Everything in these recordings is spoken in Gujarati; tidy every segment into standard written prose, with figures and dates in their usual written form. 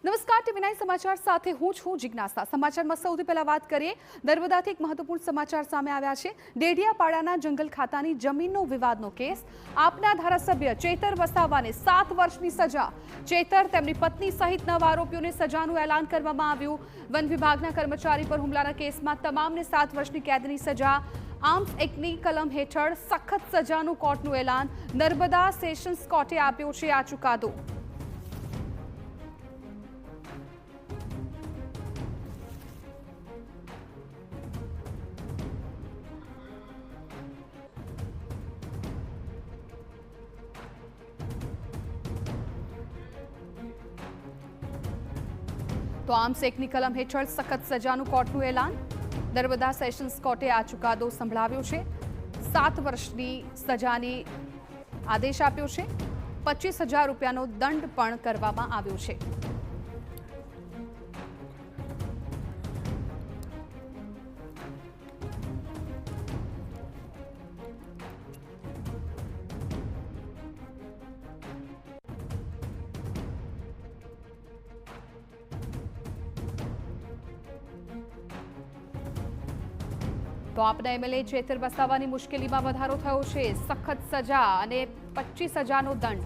નમસ્કાર ટીવી9 સમાચાર સાથે હું છું જિજ્ઞાસા। સમાચારમાં સૌથી પહેલા વાત કરીએ નર્મદાથી એક મહત્વપૂર્ણ સમાચાર સામે આવ્યા છે। ડેડિયાપાડાના જંગલ ખાતાની જમીનનો વિવાદનો કેસ। આપના ધારાસભ્ય ચેતર વસાવાને 7 વર્ષની સજા। ચેતર તેમની પત્ની સહિત 9 આરોપીઓને સજાનું એલાન કરવામાં આવ્યું। વન વિભાગના કર્મચારી પર હુમલાના કેસમાં તમામને 7 વર્ષની કેદની સજા। આર્મ્સ એક્ટની કલમ હેઠળ સખત સજાનું કોર્ટનું એલાન। નર્મદા સેશન્સ કોર્ટે આપ્યો છે આ ચુકાદો। તો આર્મ્સ એક્ટની કલમ હેઠળ સખત સજાનું કોર્ટનું એલાન। નર્મદા સેશન્સ કોર્ટે આ ચુકાદો સંભળાવ્યો છે। 7 વર્ષની સજાની આદેશ આપ્યો છે। 25,000 રૂપિયાનો દંડ પણ કરવામાં આવ્યો છે। તો આપના એમએલએ ચેતર વસાવાની મુશ્કેલીમાં વધારો થયો છે। સખત સજા અને 25,000નો દંડ।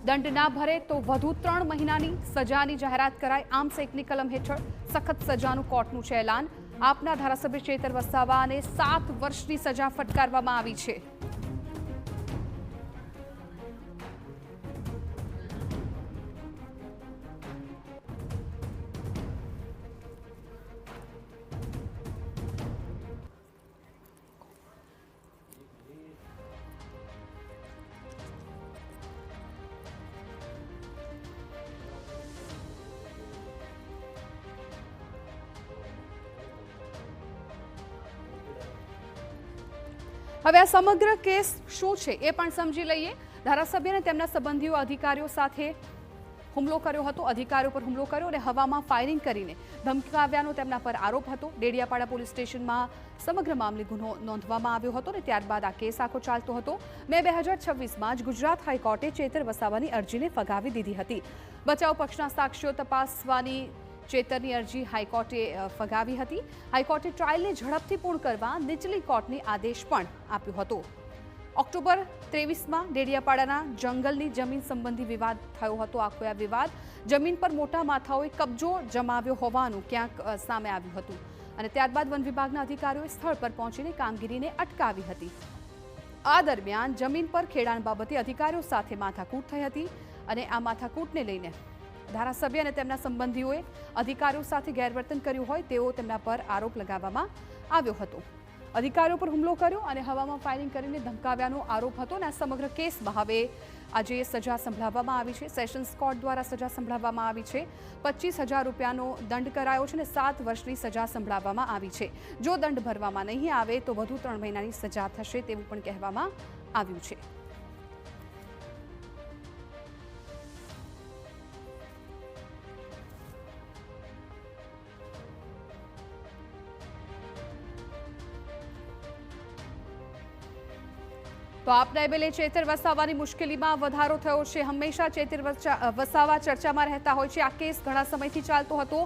દંડ ના ભરે તો વધુ 3 મહિનાની સજાની જાહેરાત કરાઈ। આર્મ્સ એક્ટની કલમ હેઠળ સખત સજાનું કોર્ટનું છે એલાન। આપના ધારાસભ્ય ચેતર વસાવાને 7 વર્ષની સજા ફટકારવામાં આવી છે। હવે આ સમગ્ર કેસ શું છે એ પણ સમજી લઈએ। ધારાસભ્યને તેમના સંબંધીઓ અધિકારીઓ સાથે હુમલો કર્યો હતો। અધિકારીઓ પર હુમલો કર્યો અને હવામાં ફાયરિંગ કરીને ધમકાવ્યાનો તેમના પર આરોપ હતો। ડેડિયાપાડા પોલીસ સ્ટેશનમાં સમગ્ર મામલે ગુનો નોંધવામાં આવ્યો હતો અને ત્યારબાદ આ કેસ આખો ચાલતો હતો। મે 2026માં જ ગુજરાત હાઈકોર્ટે ચેતર વસાવાની અરજીને ફગાવી દીધી હતી। બચાવ પક્ષના સાક્ષીઓ તપાસવાની ચેતરની અરજી હાઈકોર્ટે ફગાવી હતી। હાઈકોર્ટે ટ્રાયલને ઝડપથી પૂર્ણ કરવા નીચલી કોર્ટને આદેશ પણ આપ્યો હતો। ઓક્ટોબર 23માં ડેડિયાપાડાના જંગલની જમીન સંબંધી વિવાદ થયો હતો। આખો આ વિવાદ જમીન પર મોટા માથાઓએ કબજો જમાવ્યો હોવાનું ક્યાંક સામે આવ્યું હતું અને ત્યારબાદ વન વિભાગના અધિકારીઓએ સ્થળ પર પહોંચીને કામગીરીને અટકાવી હતી। આ દરમિયાન જમીન પર ખેડાણ બાબતે અધિકારીઓ સાથે માથાકૂટ થઈ હતી અને આ માથાકૂટને લઈને ધારાસભ્ય અને તેમના સંબંધીઓએ અધિકારીઓ સાથે ગેરવર્તન કર્યું હોય તેવો તેમના પર આરોપ લગાવવામાં આવ્યો હતો। અધિકારીઓ પર હુમલો કર્યો અને હવામાં ફાયરિંગ કરીને ધમકાવ્યાનો આરોપ હતો અને આ સમગ્ર કેસમાં હવે આજે સજા સંભળાવવામાં આવી છે। સેશન્સ કોર્ટ દ્વારા સજા સંભળાવવામાં આવી છે। 25,000 રૂપિયાનો દંડ કરાયો છે અને 7 વર્ષની સજા સંભળાવવામાં આવી છે। જો દંડ ભરવામાં નહીં આવે તો વધુ 3 મહિનાની સજા થશે તેવું પણ કહેવામાં આવ્યું છે। તો આપના એમએલએ ચેતર વસાવાની મુશ્કેલીમાં વધારો થયો છે। હંમેશા ચેતર વસાવા ચર્ચામાં રહેતા હોય છે। આ કેસ ઘણા સમયથી ચાલતો હતો।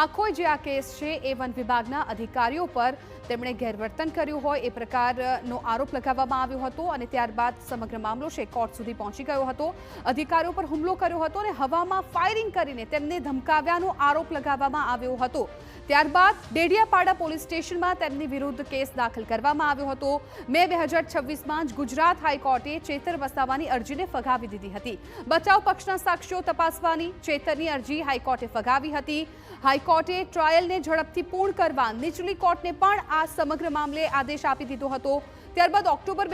આખો જે આ કેસ છે એ વન વિભાગના અધિકારીઓ પર તેમણે ગેરવર્તન કર્યું હોય એ પ્રકારનો આરોપ લગાવવામાં આવ્યો હતો અને ત્યારબાદ સમગ્ર મામલો છે કોર્ટ સુધી પહોંચી ગયો હતો। અધિકારીઓ પર હુમલો કર્યો હતો અને હવામાં ફાયરિંગ કરીને તેમને ધમકાવ્યાનો આરોપ લગાવવામાં આવ્યો હતો। ત્યારબાદ ડેડિયાપાડા પોલીસ સ્ટેશનમાં તેમની વિરુદ્ધ કેસ દાખલ કરવામાં આવ્યો હતો। મે 2026માં જ ગુજરાત હાઈકોર્ટે ચેતર વસાવાની અરજીને ફગાવી દીધી હતી। બચાવ પક્ષના સાક્ષીઓ તપાસવાની ચેતરની અરજી હાઈકોર્ટે ફગાવી હતી। હાઈકોર્ટે ટ્રાયલને ઝડપથી પૂર્ણ કરવા નીચલી કોર્ટને પણ આ સમગ્ર મામલે આદેશ આપી દીધો હતો। ત્યારબાદ ઓક્ટોબર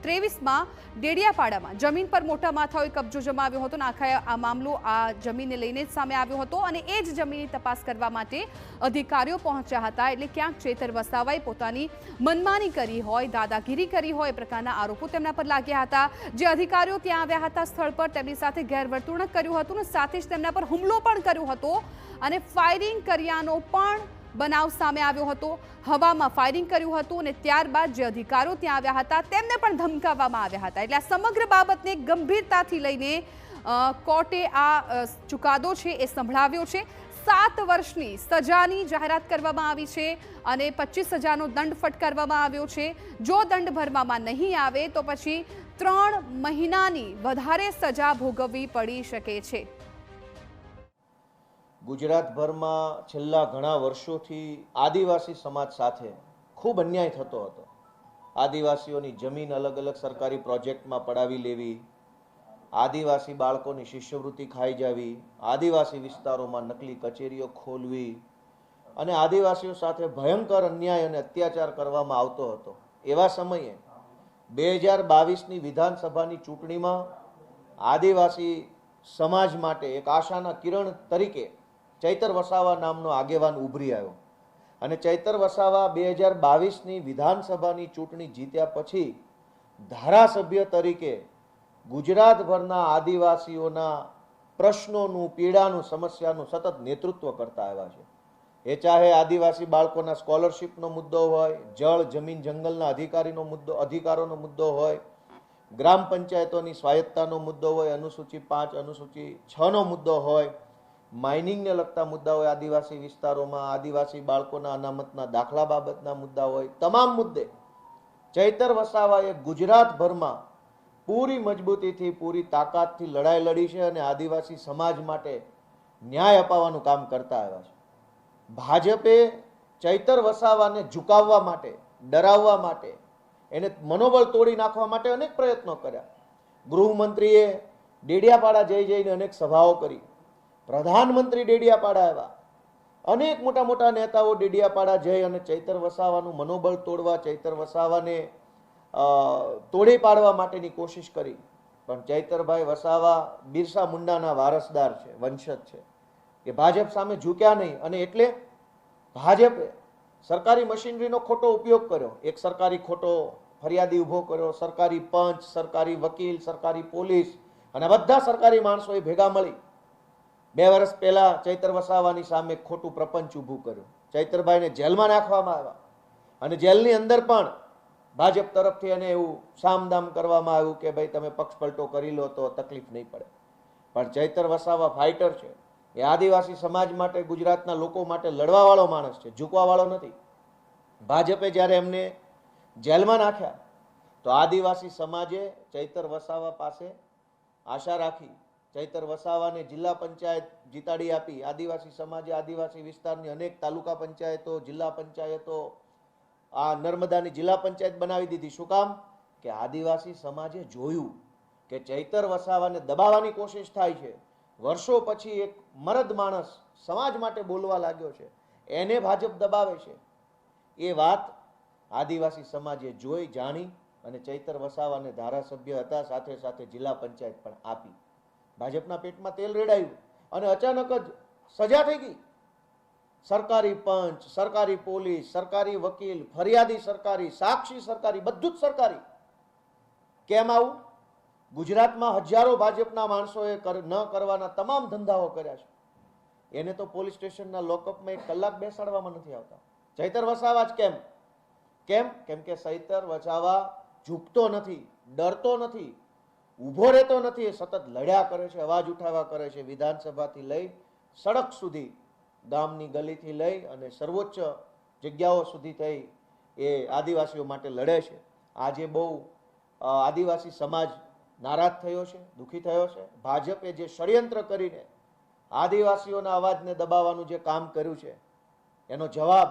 23માં ડેડિયાપાડામાં જમીન પર મોટા માથાઓએ કબજો જમાવ્યો હતો અને આખા આ મામલો આ જમીનને લઈને જ સામે આવ્યો હતો અને એ જ જમીનની તપાસ કરવા માટે અધિકારીઓ પહોંચ્યા હતા। એટલે ક્યાંક ચેતર વસાવાએ પોતાની મનમાની કરી હોય, દાદાગીરી કરી હોય એ પ્રકારના આરોપો તેમના પર લાગ્યા હતા। જે અધિકારીઓ ત્યાં આવ્યા હતા સ્થળ પર તેમની સાથે ગેરવર્તણૂક કર્યું હતું અને સાથે જ તેમના પર હુમલો પણ કર્યો હતો અને ફાયરિંગ કર્યાનો પણ બનાવ સામે આવ્યો હતો, હવામાં ફાયરિંગ કર્યું હતું અને ત્યારબાદ જે અધિકારીઓ ત્યાં આવ્યા હતા તેમને પણ ધમકાવવામાં આવ્યા હતા. એટલે આ સમગ્ર બાબતને ગંભીરતાથી લઈને કોર્ટે આ ચુકાદો છે એ સંભળાવ્યો છે. 7 વર્ષની સજાની જાહેરાત કરવામાં આવી છે અને 25,000નો દંડ ફટકારવામાં આવ્યો છે. જો દંડ ભરવામાં નહીં આવે તો પછી 3 મહિનાની વધારે સજા ભોગવવી પડી શકે છે. ગુજરાતભરમાં છેલ્લા ઘણા વર્ષોથી આદિવાસી સમાજ સાથે ખૂબ અન્યાય થતો હતો. આદિવાસીઓની જમીન અલગ અલગ સરકારી પ્રોજેક્ટમાં પડાવી લેવી, આદિવાસી બાળકોની શિષ્યવૃત્તિ ખાઈ જવી, આદિવાસી વિસ્તારોમાં નકલી કચેરીઓ ખોલવી અને આદિવાસીઓ સાથે ભયંકર અન્યાય અને અત્યાચાર કરવામાં આવતો હતો. એવા સમયે 2022ની વિધાનસભાની ચૂંટણીમાં આદિવાસી સમાજ માટે એક આશાના કિરણ તરીકે ચૈતર વસાવા નામનો આગેવાન ઉભરી આવ્યો અને ચૈતર વસાવા 2022ની વિધાનસભાની ચૂંટણી જીત્યા પછી ધારાસભ્ય તરીકે ગુજરાતભરના આદિવાસીઓના પ્રશ્નોનું, પીડાનું, સમસ્યાનું સતત નેતૃત્વ કરતા આવ્યા છે. એ ચાહે આદિવાસી બાળકોના સ્કોલરશિપનો મુદ્દો હોય, જળ, જમીન, જંગલના અધિકારોનો મુદ્દો હોય, ગ્રામ પંચાયતોની સ્વાયત્તાનો મુદ્દો હોય, અનુસૂચિ 5, અનુસૂચિ 6નો મુદ્દો હોય, માઇનિંગને લગતા મુદ્દા હોય, આદિવાસી વિસ્તારોમાં આદિવાસી બાળકોના અનામતના દાખલા બાબતના મુદ્દા હોય, તમામ મુદ્દે ચૈતર વસાવાએ ગુજરાતભરમાં પૂરી મજબૂતીથી, પૂરી તાકાતથી લડાઈ લડી છે અને આદિવાસી સમાજ માટે ન્યાય અપાવવાનું કામ કરતા આવ્યા છે. ભાજપે ચૈતર વસાવાને ઝુકાવવા માટે, ડરાવવા માટે, એને મનોબળ તોડી નાખવા માટે અનેક પ્રયત્નો કર્યા. ગૃહમંત્રીએ ડેડિયાપાડા જઈને અનેક સભાઓ કરી, પ્રધાનમંત્રી ડેડિયાપાડા આવ્યા, અનેક મોટા મોટા નેતાઓ ડેડિયાપાડા જઈ અને ચૈતર વસાવાનું મનોબળ તોડવા, ચૈતર વસાવાને તોડી પાડવા માટેની કોશિશ કરી. પણ ચૈતરભાઈ વસાવા બિરસા મુંડાના વારસદાર છે, વંશજ છે, કે ભાજપ સામે ઝૂક્યા નહીં અને એટલે ભાજપે સરકારી મશીનરીનો ખોટો ઉપયોગ કર્યો. એક સરકારી ખોટો ફરિયાદી ઊભો કર્યો, સરકારી પંચ, સરકારી વકીલ, સરકારી પોલીસ અને બધા સરકારી માણસોએ ભેગા મળી 2 વર્ષ પહેલા ચૈતર વસાવાની સામે ખોટું પ્રપંચ ઊભું કર્યું. ચૈતરભાઈને જેલમાં નાખવામાં આવ્યા અને જેલની અંદર પણ ભાજપ તરફથી એને એવું સામદામ કરવામાં આવ્યું કે ભાઈ તમે પક્ષ પલટો કરી લો તો તકલીફ નહીં પડે. પણ ચૈતર વસાવા ફાઇટર છે. એ આદિવાસી સમાજ માટે, ગુજરાતના લોકો માટે લડવાવાળો માણસ છે, ઝૂકવાવાળો નથી. ભાજપે જ્યારે એમને જેલમાં નાખ્યા તો આદિવાસી સમાજે ચૈતર વસાવા પાસે આશા રાખી, ચૈતર વસાવાને જિલ્લા પંચાયત જીતાડી આપી. આદિવાસી સમાજે આદિવાસી વિસ્તારની અનેક તાલુકા પંચાયતો, જિલ્લા પંચાયતો, આ નર્મદાની જિલ્લા પંચાયત બનાવી દીધી. શું કામ? કે આદિવાસી સમાજે જોયું કે ચૈતર વસાવાને દબાવવાની કોશિશ થાય છે. વર્ષો પછી એક મરદ માણસ સમાજ માટે બોલવા લાગ્યો છે, એને ભાજપ દબાવે છે. એ વાત આદિવાસી સમાજે જોઈ, જાણી અને ચૈતર વસાવાને ધારાસભ્ય હતા, સાથે સાથે જિલ્લા પંચાયત પણ આપી. ભાજપના પેટમાં તેલ રેડાયું અને અચાનક જ સજા થઈ ગઈ. સરકારી પંચ, સરકારી પોલીસ, સરકારી વકીલ, ફરિયાદી સરકારી, સાક્ષી સરકારી, બધું જ સરકારી. કેમ આવું? ગુજરાતમાં હજારો ભાજપના માણસોએ ન કરવાના તમામ ધંધાઓ કર્યા છે. એને તો પોલીસ સ્ટેશનના લોકઅપમાં 1 કલાક બેસાડવામાં નથી આવતા. ચૈતર વસાવા જ કેમ? કેમ કે ચૈતર વસાવા ઝૂકતો નથી, ડરતો નથી, ઊભો રહેતો નથી. એ સતત લડ્યા કરે છે, અવાજ ઉઠાવ્યા કરે છે. વિધાનસભાથી લઈ સડક સુધી, ગામની ગલીથી લઈ અને સર્વોચ્ચ જગ્યાઓ સુધી થઈ એ આદિવાસીઓ માટે લડે છે. આજે બહુ આદિવાસી સમાજ નારાજ થયો છે, દુઃખી થયો છે. ભાજપે જે ષડયંત્ર કરીને આદિવાસીઓના અવાજને દબાવવાનું જે કામ કર્યું છે એનો જવાબ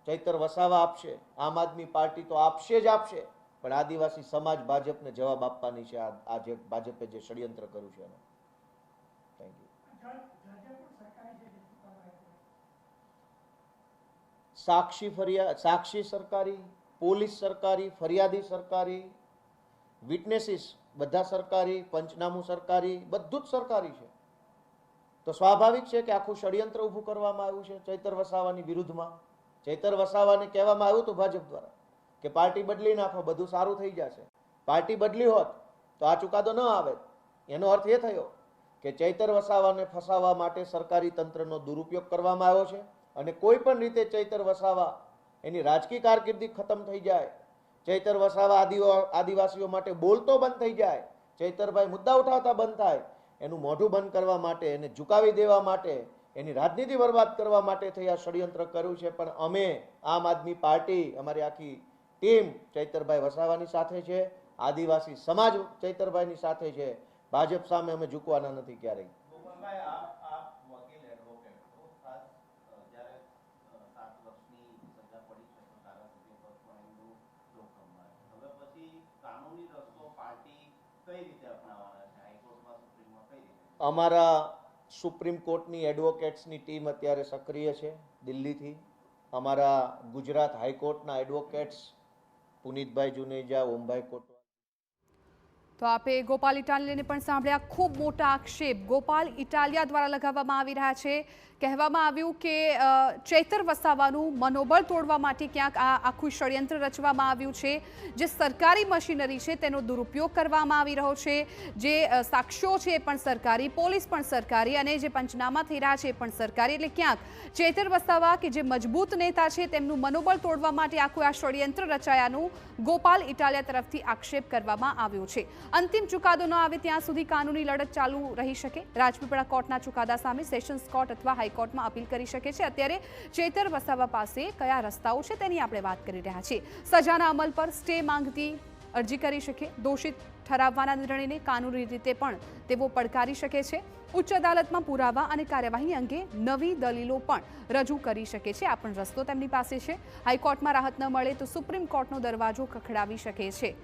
ચૈતર વસાવા આપશે. આમ આદમી પાર્ટી તો આપશે જ આપશે, પણ આદિવાસી સમાજ ભાજપને જવાબ આપવાની છે આ જે ભાજપે જે ષડયંત્ર કર્યું છે એનો. Thank you. સાક્ષી સરકારી, પોલીસ સરકારી, ફરિયાદી સરકારી, વિટનેસીસ બધા સરકારી, પંચનામું સરકારી, બધું જ સરકારી છે. તો સ્વાભાવિક છે કે આખું ષડયંત્ર ઊભું કરવામાં આવ્યું છે ચૈતર વસાવાની વિરુદ્ધમાં. ચૈતર વસાવાને કહેવામાં આવ્યું હતું ભાજપ દ્વારા કે પાર્ટી બદલી નાખો, બધું સારું થઈ જશે. પાર્ટી બદલી હોત તો આ ચુકાદો ન આવે. એનો અર્થ એ થયો કે ચૈતર વસાવાને ફસાવવા માટે સરકારી તંત્રનો દુરુપયોગ કરવામાં આવ્યો છે અને કોઈ પણ રીતે ચૈતર વસાવા એની રાજકીય કારકિર્દી ખતમ થઈ જાય, ચૈતર વસાવા આદિવાસીઓ માટે બોલતો બંધ થઈ જાય, ચૈતરભાઈ મુદ્દા ઉઠાવતા બંધ થાય, એનું મોઢું બંધ કરવા માટે, એને ઝુકાવી દેવા માટે, એની રાજનીતિ બરબાદ કરવા માટે થઈ આ ષડયંત્ર કર્યું છે. પણ અમે આમ આદમી પાર્ટી, અમારી આખી ટીમ ચૈતરભાઈ વસાવાની સાથે છે, આદિવાસી સમાજ ચૈતરભાઈની સાથે છે. ભાજપ સામે અમે ઝૂકવાના નથી ક્યારેય. અમારા સુપ્રીમ કોર્ટની એડવોકેટ્સની ટીમ અત્યારે સક્રિય છે દિલ્હીથી. અમારા ગુજરાત હાઈકોર્ટના એડવોકેટ્સ પુનિતભાઈ જુનેજા, ઓમભાઈ કોટવાલ. તો આપે ગોપાલ ઇટાલિયાને પણ સાંભળ્યા. ખૂબ મોટા આક્ષેપ ગોપાલ ઇટાલિયા દ્વારા લગાવવામાં આવી રહ્યા છે. કહેવામાં આવ્યું કે ચૈતર વસાવાનું મનોબળ તોડવા માટે ક્યાંક આ આખું ષડયંત્ર રચવામાં આવ્યું છે. જે સરકારી મશીનરી છે તેનો દુરુપયોગ કરવામાં આવી રહ્યો છે. જે સાક્ષ્યો છે એ પણ સરકારી, પોલીસ પણ સરકારી અને જે પંચનામા થઈ રહ્યા છે એ પણ સરકારી. એટલે ક્યાંક ચૈતર વસાવા કે જે મજબૂત નેતા છે તેમનું મનોબળ તોડવા માટે આખું આ ષડયંત્ર રચાયાનું ગોપાલ ઇટાલિયા તરફથી આક્ષેપ કરવામાં આવ્યો છે. અંતિમ ચુકાદો ન આવે ત્યાં સુધી કાનૂની લડત ચાલુ રહી શકે. રાજપીપળા કોર્ટના ચુકાદા સામે સેશન્સ કોર્ટ અથવા હાઈકોર્ટમાં અપીલ કરી શકે છે. અત્યારે ચૈતર વસાવા પાસે કયા રસ્તાઓ છે તેની આપણે વાત કરી રહ્યા છીએ. સજાના અમલ પર સ્ટે માંગતી અરજી કરી શકે. દોષિત ઠરાવવાના નિર્ણયને કાનૂની રીતે પણ તેઓ પડકારી શકે છે. ઉચ્ચ અદાલતમાં પુરાવા અને કાર્યવાહી અંગે નવી દલીલો પણ રજૂ કરી શકે છે. આ પણ રસ્તો તેમની પાસે છે. હાઈકોર્ટમાં રાહત ન મળે તો સુપ્રીમ કોર્ટનો દરવાજો ખખડાવી શકે છે.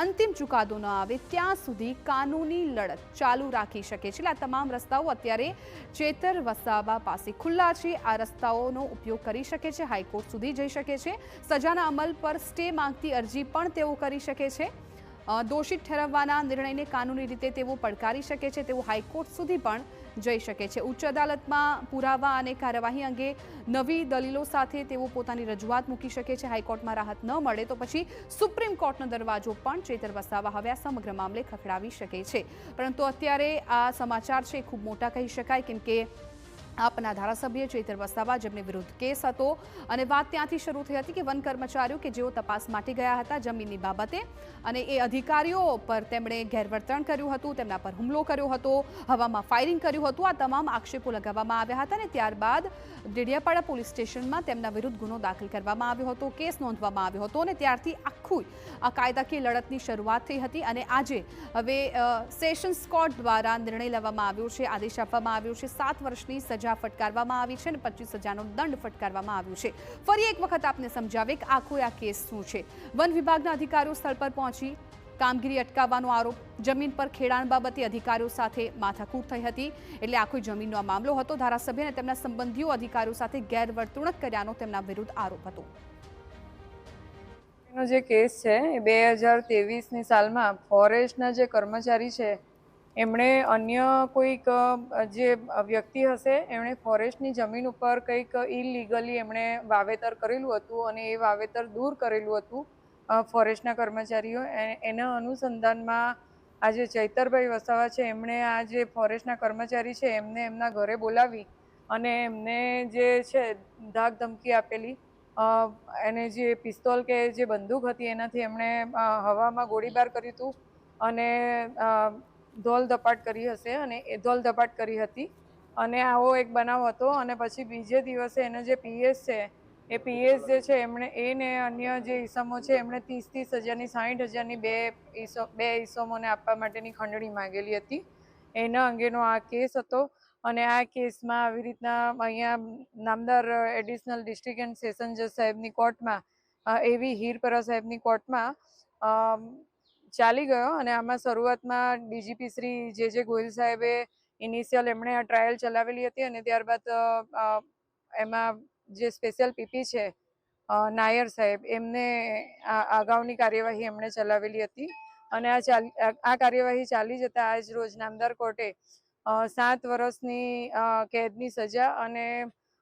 અંતિમ ચુકાદો ન આવે ત્યાં સુધી કાનૂની લડત ચાલુ રાખી શકે છે. એટલે આ તમામ રસ્તાઓ અત્યારે ચૈતર વસાવા પાસે ખુલ્લા છે. આ રસ્તાઓનો ઉપયોગ કરી શકે છે. હાઈકોર્ટ સુધી જઈ શકે છે. સજાના અમલ પર સ્ટે માંગતી અરજી પણ તેઓ કરી શકે છે. દોષિત ઠેરવવાના નિર્ણયને કાનૂની રીતે તેઓ પડકારી શકે છે. તેઓ હાઈકોર્ટ સુધી પણ જઈ શકે છે. ઉચ્ચ અદાલતમાં પુરાવા અને કાર્યવાહી અંગે નવી દલીલો સાથે તેઓ પોતાની રજૂઆત મૂકી શકે છે. હાઈકોર્ટમાં રાહત ન મળે તો પછી સુપ્રીમ કોર્ટનો દરવાજો પણ ચૈતર વસાવા હવે આ સમગ્ર મામલે ખખડાવી શકે છે. પરંતુ અત્યારે આ સમાચાર છે ખૂબ મોટા કહી શકાય, કેમ કે આપના ધારાસભ્ય ચૈતર વસાવા જેમને વિરુદ્ધ કેસ હતો અને વાત ત્યાંથી શરૂ થઈ હતી કે વન કર્મચારીઓ કે જેઓ તપાસ માટે ગયા હતા જમીનની બાબતે અને એ અધિકારીઓ પર તેમણે ગેરવર્તન કર્યું હતું, તેમના પર હુમલો કર્યો હતો, હવામાં ફાયરિંગ કર્યું હતું. આ તમામ આક્ષેપો લગાવવામાં આવ્યા હતા અને ત્યારબાદ ડેડિયાપાડા પોલીસ સ્ટેશનમાં તેમના વિરુદ્ધ ગુનો દાખલ કરવામાં આવ્યો હતો, કેસ નોંધવામાં આવ્યો હતો અને ત્યારથી આખું આ કાયદાકીય લડતની શરૂઆત થઈ હતી. અને આજે હવે સેશન્સ કોર્ટ દ્વારા નિર્ણય લેવામાં આવ્યો છે, આદેશ આપવામાં આવ્યો છે. 7 વર્ષની સજા ફટકારવામાં આવી છે અને 25,000નો દંડ ફટકારવામાં આવ્યો છે. ફરી એક વખત આપને સમજાવે કે આખો આ કેસ શું છે. વન વિભાગના અધિકારીઓ સ્થળ પર પહોંચી કામગીરી અટકાવવાનો આરોપ. જમીન પર ખેડાણ બાબતે અધિકારીઓ સાથે માથાકૂટ થઈ હતી. એટલે આખો જમીનનો આ મામલો હતો. ધારાસભ્ય અને તેમના સંબંધીઓ અધિકારીઓ સાથે ગેરવર્તણૂક કર્યાનો તેમના વિરુદ્ધ આરોપ હતો. જે કેસ છે એ 2023ની સાલમાં ફોરેસ્ટના જે કર્મચારી છે એમણે અન્ય કોઈક જે વ્યક્તિ હશે એમણે ફોરેસ્ટની જમીન ઉપર કંઈક ઇલીગલી એમણે વાવેતર કરેલું હતું અને એ વાવેતર દૂર કરેલું હતું ફોરેસ્ટના કર્મચારીઓ. એના અનુસંધાનમાં આ જે ચૈતરભાઈ વસાવા છે એમણે આ જે ફોરેસ્ટના કર્મચારી છે એમને એમના ઘરે બોલાવી અને એમને જે છે ધાક ધમકી આપેલી. એને જે પિસ્તોલ કે જે બંદૂક હતી એનાથી એમણે હવામાં ગોળીબાર કર્યું હતું અને ધોલ ધપાટ કરી હશે અને એ ધોલ ધપાટ કરી હતી અને આવો એક બનાવ હતો. અને પછી બીજે દિવસે એનો જે પીએસ છે એ પીએસ જે છે એમણે એને અન્ય જે ઈસમો છે એમણે 30,000ની 60,000ની બે ઈસમોને આપવા માટેની ખંડણી માંગેલી હતી. એના અંગેનો આ કેસ હતો અને આ કેસમાં આવી રીતના અહીંયા નામદાર એડિશનલ ડિસ્ટ્રિક્ટ એન્ડ સેશન જજ સાહેબની કોર્ટમાં એવી હીરપરા સાહેબની કોર્ટમાં ચાલી ગયો. અને આમાં શરૂઆતમાં ડીજીપી શ્રી જે ગોહિલ સાહેબે ઇનિશિયલ એમણે આ ટ્રાયલ ચલાવેલી હતી અને ત્યારબાદ એમાં જે સ્પેશિયલ પીપી છે નાયર સાહેબ એમને અગાઉની કાર્યવાહી એમણે ચલાવેલી હતી અને આ કાર્યવાહી ચાલી જતા આજ રોજ નામદાર કોર્ટે 7 વર્ષની કેદની સજા અને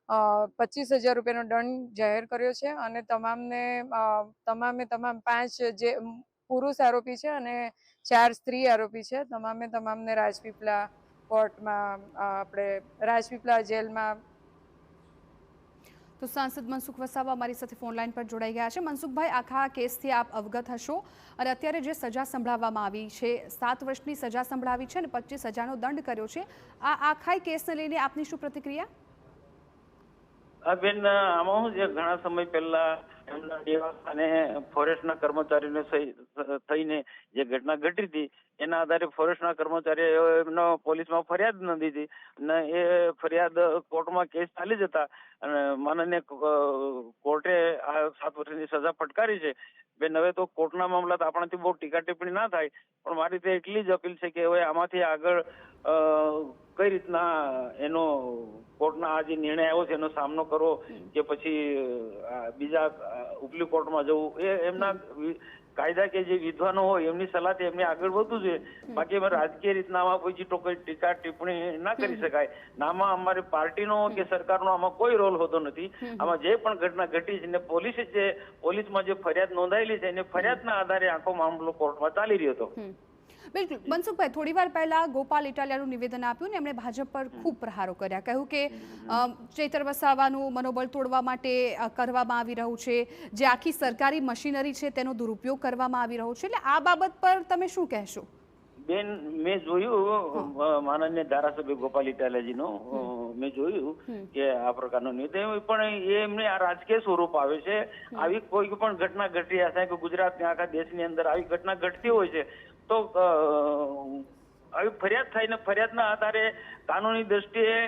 25,000 રૂપિયાનો દંડ જાહેર કર્યો છે. અને તમામે તમામ 5 જે પુરુષ આરોપી છે અને 4 સ્ત્રી આરોપી છે તમામને રાજપીપળા કોર્ટમાં આપણે રાજપીપળા જેલમાં. તો સાંસદ મનસુખ વસાવા અમારી સાથે ફોન લાઈન પર જોડાઈ ગયા છે। મનસુખભાઈ, આખા કેસથી આપ અવગત હશો અને અત્યારે જે સજા સંભળાવવામાં આવી છે, 7 વર્ષની સજા સંભળાવી છે અને 25,000નો દંડ કર્યો છે, આ આખા કેસને લઈને આપની શું પ્રતિક્રિયા? બેન, આમાં હું જે ઘણા સમય પહેલા એમના નિવાસસ્થાને ફોરેસ્ટના કર્મચારીને થઈને જે ઘટના ઘટી હતી એના આધારે ફોરેસ્ટના કર્મચારીઓ એમનો પોલીસમાં ફરિયાદ નોંધી હતી અને એ ફરિયાદ કોર્ટમાં કેસ ચાલી જતા અને માનનીય કોર્ટે આ 7 વર્ષની સજા ફટકારી છે। બેન, હવે તો કોર્ટના મામલા તો આપણાથી બહુ ટીકા ટિપ્પણી ના થાય, પણ મારી તો એટલી જ અપીલ છે કે હવે આમાંથી આગળ કઈ રીતના એનો કોર્ટના આ જે નિર્ણય આવ્યો છે એનો સામનો કરવો કે પછી બીજા ઉપલી કોર્ટમાં જવું, એ એમના કાયદા કે જે વિદ્વાનો હોય એમની સલાહથી એમને આગળ વધવું જોઈએ। બાકી અમે રાજકીય રીતના આમાં કોઈ ટીકા ટિપ્પણી ના કરી શકાય। આમાં અમારી પાર્ટીનો કે સરકારનો આમાં કોઈ રોલ હોતો નથી। આમાં જે પણ ઘટના ઘટી છે ને પોલીસમાં જે ફરિયાદ નોંધાયેલી છે એને ફરિયાદના આધારે આખો મામલો કોર્ટમાં ચાલી રહ્યો હતો। બિલકુલ મનસુખભાઈ, થોડી વાર પહેલા ગોપાલ ઇટાલિયાનું નિવેદન આપ્યું ને એમણે ભાજપ પર ખૂબ પ્રહારો કર્યા, કહ્યું કે ચૈતર વસાવાનું મનોબળ તોડવા માટે કરવામાં આવી રહ્યું છે, જે આખી સરકારી મશીનરી છે તેનો દુરુપયોગ કરવામાં આવી રહ્યો છે, એટલે આ બાબત પર તમે શું કહેશો? બેન, મેં જોયું માનનીય ધારાસભ્ય ગોપાલ ઇટાલિયાજીનું મેં જોયું કે આ પ્રકારનો નિર્ણય, પણ એમને આ રાજકીય સ્વરૂપ આવે છે। આવી કોઈ પણ ઘટના ઘટી હશે કે ગુજરાતની આખા દેશની અંદર આવી ઘટના ઘટતી હોય છે તો આવી ફરિયાદ થાય ને ફરિયાદના આધારે કાનૂની દ્રષ્ટિએ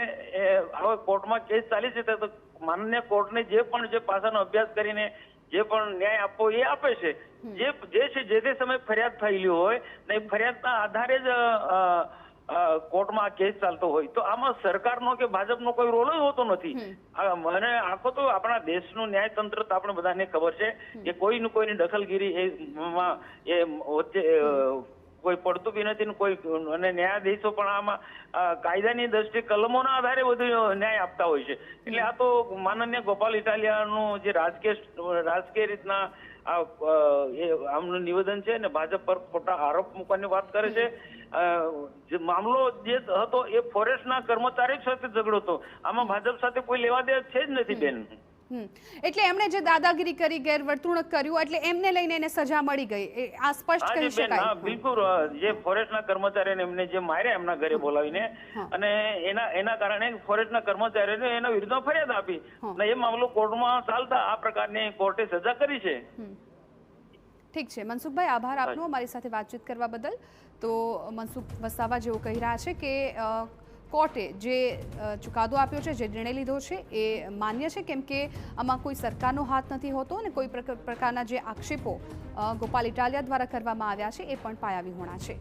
હવે કોર્ટમાં કેસ ચાલી છે તો માનનીય કોર્ટને જે પાસાનો અભ્યાસ કરીને જે પણ ન્યાય આપવો એ આપે છે। જે તે સમયે ફરિયાદ થયેલી હોય ને ફરિયાદના આધારે જ કોર્ટમાં આ કેસ ચાલતો હોય તો આમાં સરકારનો કે ભાજપનો કોઈ રોલ જ હોતો નથી। મને આખો તો આપણા દેશનું ન્યાયતંત્ર તો આપણે બધાને ખબર છે કે કોઈની દખલગીરી એ વચ્ચે કોઈ પડતું બી નથી ને કોઈ, અને ન્યાયાધીશો પણ આમાં કાયદાની દ્રષ્ટિએ કલમોના આધારે બધું ન્યાય આપતા હોય છે। એટલે આ તો માનનીય ગોપાલ ઇટાલિયાનું જે રાજકીય રીતના આમનું નિવેદન છે ને ભાજપ પર ખોટા આરોપ મૂકવાની વાત કરે છે। જે મામલો જે હતો એ ફોરેસ્ટના કર્મચારી સાથે ઝઘડો હતો, આમાં ભાજપ સાથે કોઈ લેવા દેવા છે જ નથી બેન। એટલે એમણે જે દાદાગીરી કરી, ગેરવર્તણૂક કર્યું, એટલે એમને લઈને એને સજા મળી ગઈ, આ સ્પષ્ટ કહી શકાય? બિલકુલ, જે ફોરેસ્ટના કર્મચારીને એમને જે માર્યા એમના ઘરે બોલાવીને અને એના કારણે ફોરેસ્ટના કર્મચારીઓને એના વિરુદ્ધમાં ફરિયાદ આપી અને એ મામલો કોર્ટમાં ચાલતા આ પ્રકારની કોર્ટે સજા કરી છે। ઠીક છે મનસુખભાઈ, આભાર આપનો અમારી સાથે વાતચીત કરવા બદલ। તો મનસુખ વસાવા જેવું કહી રહ્યા છે કે કોર્ટે જે ચુકાદો આપ્યો છે, જે નિર્ણય લીધો છે એ માન્ય છે, કેમ કે આમાં કોઈ સરકારનો હાથ નથી હોતો અને કોઈ પ્રકારના જે આક્ષેપો ગોપાલ ઇટાલિયા દ્વારા કરવામાં આવ્યા છે એ પણ પાયાવિહોણા છે।